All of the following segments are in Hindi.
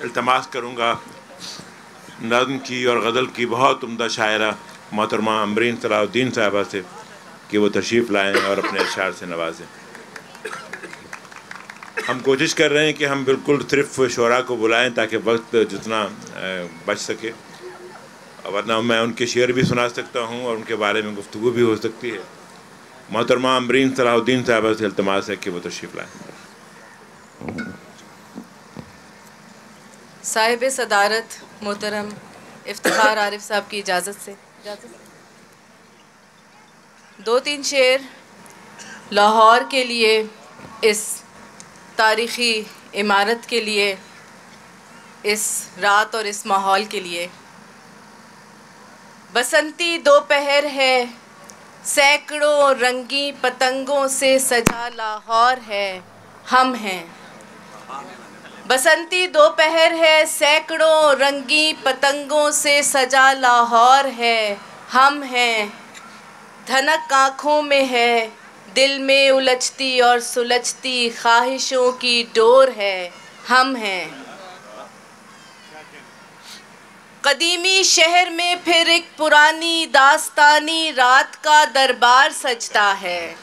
इल्तमास करूँगा नज़्म की और गज़ल की बहुत उम्दा शायरा मोहतरमा अम्बरीन सलाहुद्दीन साहबा से कि वो तशरीफ़ लाएँ और अपने अशार से नवाजें। हम कोशिश कर रहे हैं कि हम बिल्कुल सिर्फ़ शुरा को बुलाएं ताकि वक्त जितना बच सके, वरना मैं उनके शेर भी सुना सकता हूँ और उनके बारे में गुफ्तगू भी हो सकती है। मोहतरमा अम्बरीन सलाहुद्दीन साहबा से इल्तमास है कि वो तशरीफ़ लाएँ। साहिब सदारत मोहतरम इफ्तिखार आरिफ साहब की इजाज़त से 2-3 शेर लाहौर के लिए, इस तारीख़ी इमारत के लिए, इस रात और इस माहौल के लिए। बसंती दोपहर है, सैकड़ों रंगी पतंगों से सजा लाहौर है, हम हैं। बसंती दोपहर है, सैकड़ों रंगी पतंगों से सजा लाहौर है, हम हैं। धनक आँखों में है, दिल में उलझती और सुलझती ख्वाहिशों की डोर है, हम हैं। कदीमी शहर में फिर एक पुरानी दास्तानी रात का दरबार सजता है।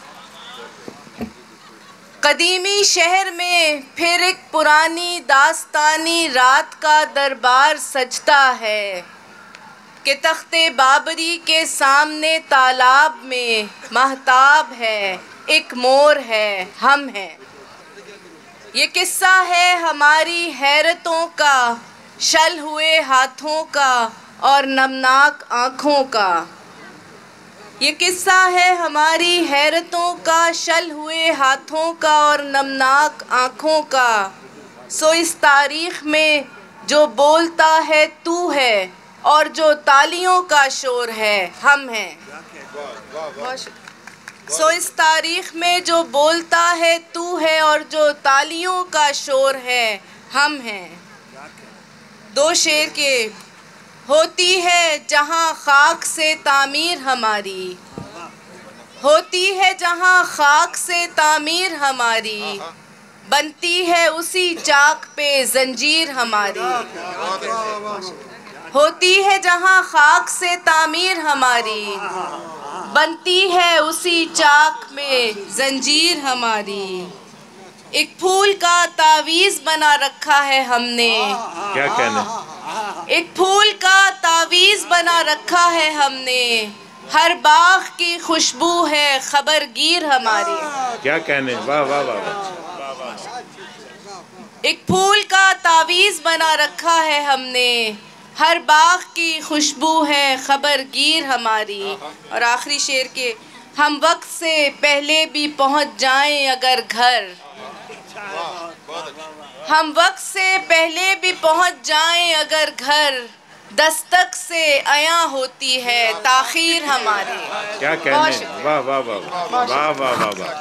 कदीमी शहर में फिर एक पुरानी दास्तानी रात का दरबार सजता है कि तख्ते बाबरी के सामने तालाब में महताब है, एक मोर है, हम हैं। ये किस्सा है हमारी हैरतों का, शल हुए हाथों का और नमनाक आँखों का। ये किस्सा है हमारी हैरतों का, शल हुए हाथों का और नमनाक आँखों का। सो इस तारीख़ में जो बोलता है तू है और जो तालियों का शोर है, हम हैं। सो इस तारीख़ में जो बोलता है तू है और जो तालियों का शोर है, हम हैं। 2 शेर के होती है जहाँ खाक से तामीर हमारी, होती है जहाँ खाक से तामीर हमारी, बनती है उसी चाक पे जंजीर हमारी। होती है जहाँ खाक से तामीर हमारी, बनती है उसी चाक में जंजीर हमारी। एक फूल का तावीज़ बना रखा है हमने, क्या कहना? एक फूल का तावीज़ बना रखा है हमने, हर बाग की खुशबू है खबरगीर हमारी। क्या कहने? वाह वाह वाह। एक फूल का तावीज़ बना रखा है हमने, हर बाग की खुशबू है खबरगीर हमारी। और आखिरी शेर के हम वक्त से पहले भी पहुंच जाएं अगर घर, हम वक्त से पहले भी पहुंच जाएं अगर घर, दस्तक से आया होती है ताखीर हमारी। क्या कहने? वाह वाह वाह वाह वाह वाह वाह।